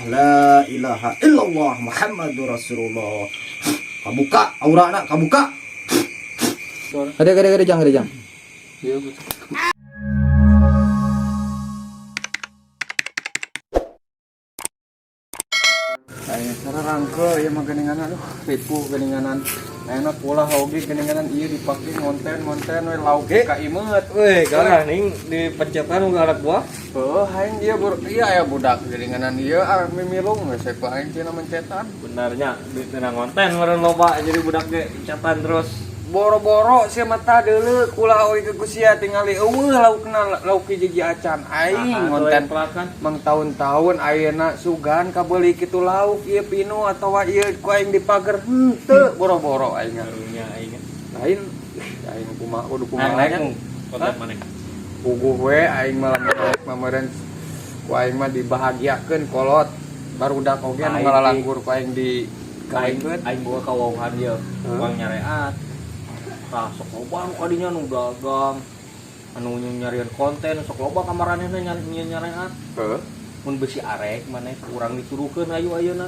la ilaha illallah Muhammadur Rasulullah. Kabuka aurana kabuka. Ada jang. Iya betul. Ayo cara rangke ya mah geninganan tipu geninganan. Enak pula hoge geninganan ieu dipake ngonten we lauk ka imeut we Karena ning di pencetan udah anak buah. heuh aing ieu aya budak geninganan ieu mimilung we saya ku aing cenah mencetan. Benarnya di tengah konten meureun loba jadi budak ge catatan terus. Boro-boro sia mata deuleu kula oge ku sia tingali eueuh laukna lauk hiji acan aing ngonten pelakan. mang tahun-tahun ayeuna sugan kabeuli kitu lauk ieu pinu atawa ieu ku aing di pager henteu boro-boro aing Karunya aing. lain aing kumaha kudu kumaha nya Konten mana? puguh we aing malam mameureun ku aing mah dibahagiakeun kolot barudak oge anu ngalalanggur ku aing di kaingkeun Aing bawa ka wawuhan ieu. Uang nyareat. Tah sok loba anu kadinya nu dagang. Anu nyarian konten sok loba kamaranehna nyareat. heuh Mun besi arek maneh urang dituruhkeun ayeuna.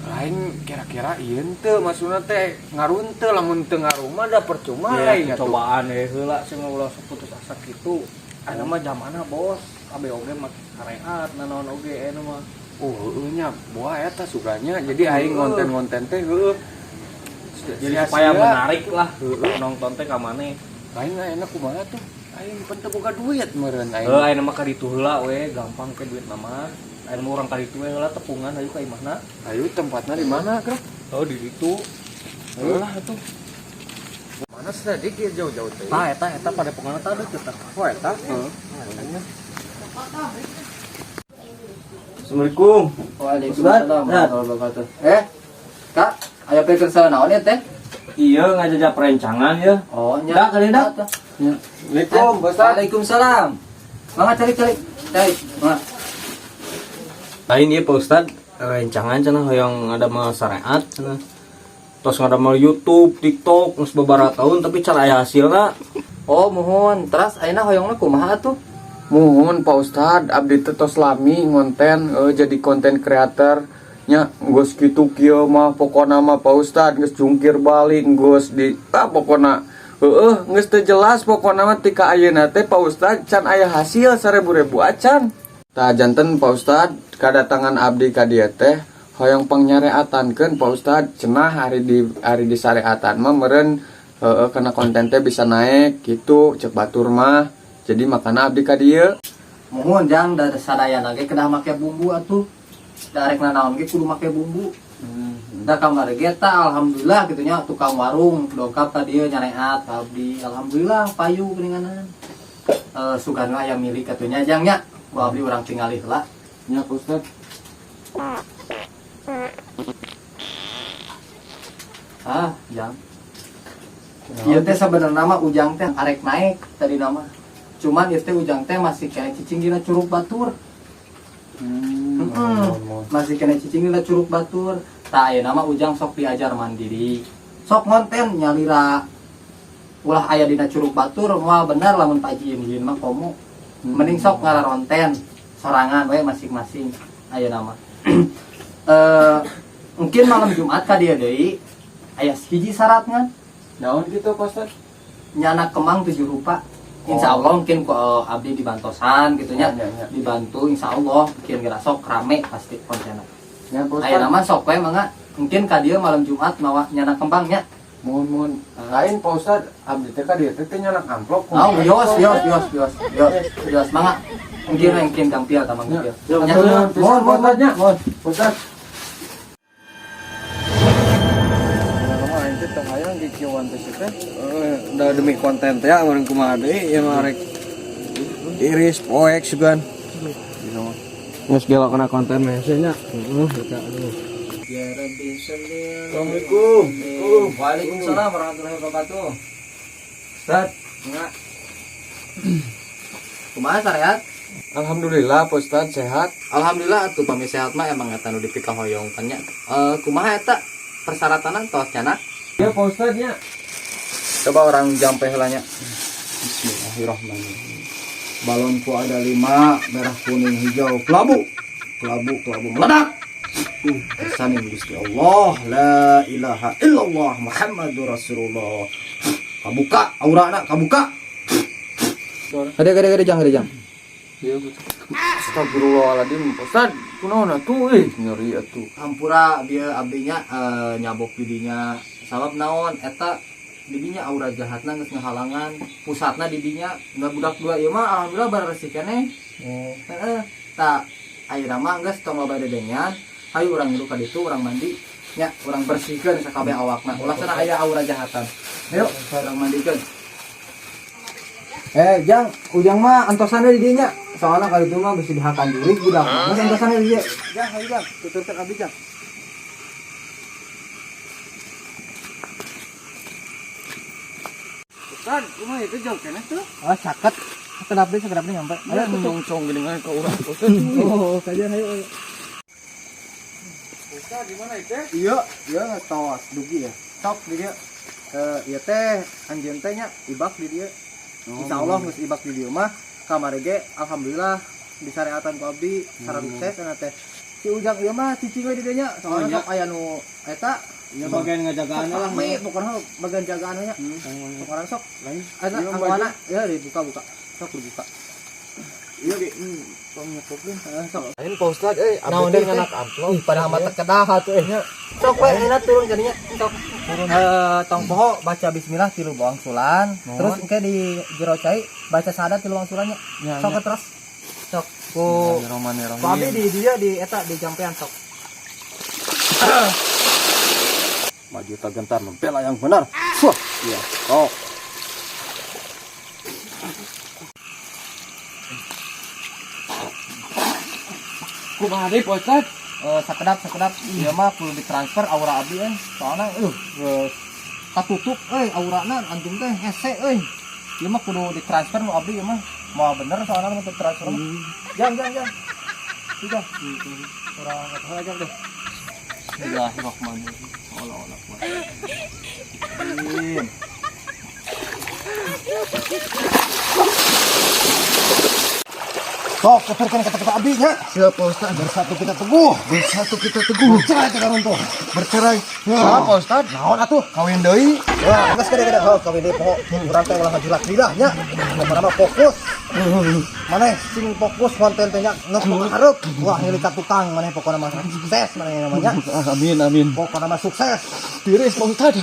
lain kira-kira ieu teu maksudna teh ngaruh teu lamun teu ngaruh mah da percuma aing atuh. Cobaan heula sing ulah putus asa kitu. Anu mah zamana bos, kabeh oge make kareat nanaon oge anu mah. Heueuh nya boa eta suganya jadi aing ngonten-ngonten teh heueuh Jadi supaya menarik lah nonton teh ka maneh. lain enak kumaha tuh aing penteu boga duit meureun aing Ayeuna mah ka ditu heula we, gampang ke duit nama. Ayeuna mah urang ka ditu we heula tepungan hayu ka imahna. ayo tempatna di mana kra Oh di ditu. heulah atuh mana sadik ieu jauh-jauh teh Tah eta pada penganna tah deukeut tah. oh eta heeh Assalamualaikum. Waalaikumsalam warahmatullahi wabarakatuh. Kak, aya pikeun saha naon ya teh? Iya ngajajak perencangan ya. Oh, Dak, kali dak. Assalamualaikum Bos Ustad. Waalaikumsalam. Mangga cari. Mangga. Lain ieu Pak Ustad, rencangan cenah hoyong ada mah syariat cenah. Terus ada mah YouTube, TikTok, geus babaraha tahun tapi cara aya hasilna. Oh, muhun. Teras ayeuna hoyongna kumaha atuh? Muhun Pak Ustad abdi teh tos lami ngonten jadi konten creator nya geus kitu kieu mah pokona mah Pak Ustad geus jungkir balik geus di pokona heueuh geus teu jelas pokona mah tika ayeuna teh Pak Ustad can aya hasil 1000 acan. Tah janten Pak Ustad kadatangan abdi ka dieu teh hoyong pangnyariatankeun Pak Ustad cenah hari di syariatan mah meureun heueuh kana konten teh bisa naik kitu cek batur mah. Jadi makana abdi ka dieu. Muhun jang da sadayana ge kedah make bumbu atuh. Da arek nanaon ge kudu make bumbu. Da kamari ge tah alhamdulillah kitu nya tukang warung dongkap ka dieu nyareat ka abdi. Alhamdulillah payu geuninganan. Sugan aya milik katunya jang nya. Ku abdi urang tingali heula. Nya Pak Ustad. Jang. Ieu teh sabenerna mah ujang teh arek naik tadi nama. Cuman ieu teh ujang teh masih kena cicing dina curug batur. Masih kena cicing dina curug batur. Tah ayeuna mah ujang sok diajar mandiri. Sok ngonten nyalira ulah aya dina curug batur moal bener lamun pajieun mah komo. Mending sok ngararonten sorangan we masing-masing ayeuna mah. Mungkin malam Jumat ka dieu deui aya hiji syaratna. Naon gitu Pak Ustad? Nyana kemang 7 rupa. Insya Allah mungkin ku abdi dibantosan gitu nya. Dibantu insya Allah mungkin kira sok rame pasti kontenna. Nya Pak Ustad. Aya nama sok we mangga mungkin ka dieu malam Jumat mawa nyana kembang nya. Mohon lain Pak Ustad abdi teh ka dieu teh nyanak amplop. Oh, yos mangga. Mungkin gampil ta mangga. Mohon nya. Mohon Ustad. Hayang dikieuan teh teh da demi konten teh urang kumaha deui ya mah rek iris poek sugan geus gelo kana konten mah nya Assalamualaikum. Waalaikumsalam warahmatullahi wabarakatuh. Ustad. Mangga. Kumaha syariat? Alhamdulillah Pak Ustad sehat. Alhamdulillah atuh pami sehat mah emang eta nu dipikahoyong kan nya. Kumaha eta persyaratan tos cenah? Ya Pak Ustad nya. Coba orang jampe heulanya. Bismillahirrahmanirrahim. Balonku ada 5, merah kuning hijau kelabu. kelabu meledak. Kesanin Gusti Allah, la ilaha illallah Muhammadur Rasulullah. Kabuka aurana, kabuka. Gede jang. Iya betul. Astagfirullahaladzim, Ustad. Kunaon atuh nyeri atuh. Hampura dia abdinya nyabok didinya. Sabab naon eta didinya aura jahatna geus ngahalangan, pusatna didinya nggak budak dua ieu mah alhamdulillah bar resik keneh. Heeh. Tak ayeuna mah geus tong loba dedengan, hayu urang ngilu ka ditu urang mandi nya urang bersihkeun sakabeh awakna. Ulah cenah aya aura jahatan. Ayo urang mandikeun. Jang, ujang mah antosanna di dinya. Soalnya kali itu mah bisa dihakan jurig budak. Mas antosanna di dia. Jang, ayo Jang, tuturkeun abdi Jang. Ustad, kumaha itu jauh keneh tuh? Oh, caket. Sekedap deui nyampe. Ayo ngomong geningan ka urang Ustad. Oh, kajian ayo. Ustad di mana itu? Iya nggak tahu dugi ya. Sok di dia. Iya teh anjeun teh nya ibak di dia. Insyaallah geus ibak di dia mah kamari ge alhamdulillah disareatan ku abdi sareng sukses cenah teh. Si ujang ieu mah cicing we di dieu nya. Soalnya sok aya nu eta Ya bagian ngajagaan lah. Mi pokona bagian jagaan nya. Sekarang sok lain. Ada angwana ya dibuka. Sok dibuka. Iya ge. Tong nyekoplin. Sok. Lain Pak Ustad Naon abdi deui teh nganak amplop. pada mata kedah atuh nya. Sok we enak turun jadinya. Sok. Tong poho baca bismillah 3 bawang sulan. Terus engke di jero cai baca syahadat 3 bawang sulannya. Sok terus. Sok ku Abi di dia di eta di jampean sok. Maju tak gentar membela yang benar. Wah, iya. Oh. Kumaha deui Pak Ustad? Sakedap ieu mah kudu ditransfer aura abi soalnya katutup aurana anjing teh hese ieu mah kudu ditransfer nu abdi ieu mah mau bener soalnya mah ditransfer jang sudah kurang aja deh. Bismillahirrahmanirrahim. Allah Sok, keterkan kata-kata abdi nya. Siap Pak Ustaz. Bersatu kita teguh. Bercerai kita runtuh. Bercerai. Salah Pak Ustaz. Naon atuh? Kawin deui. Ya, geus gede-gede. Kawin deui poho. Urang teh ulah ngajilak lidah nya. Pokona mah fokus. Maneh sing fokus konten teh nya ngehareup. Wah, nyelika tukang maneh pokona mah sukses maneh namanya. Amin. Pokona mah sukses. Tiris Pak Ustad.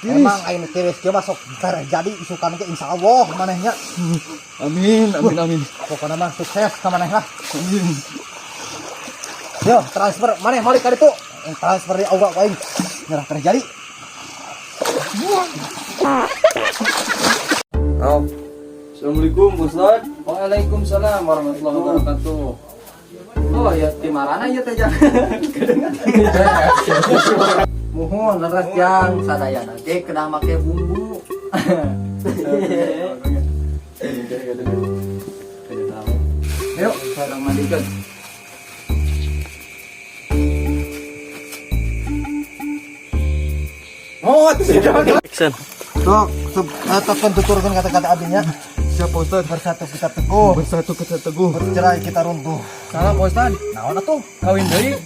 Emang aing tiris kieu mah sok jadi isukan ke insyaallah manehnya. Amin. Pokoknya mah sukses ka maneh lah. Amin. Yo, transfer maneh malik ka ditu. Transfer di aura aing. Nyerah terjadi. Assalamualaikum Pak Ustad. Waalaikumsalam warahmatullahi wabarakatuh. Oh ya timarana ieu teh Jang. Muhun leres Jang sadayana ge kedah make bumbu. Ayo, sareng mandikeun. Oh, Action. Sok, tekan tuturkan kata-kata abdinya. Siap Pak Ustad, bersatu kita teguh. Bercerai kita runtuh. Salah Pak Ustad. Naon atuh? Kawin deui.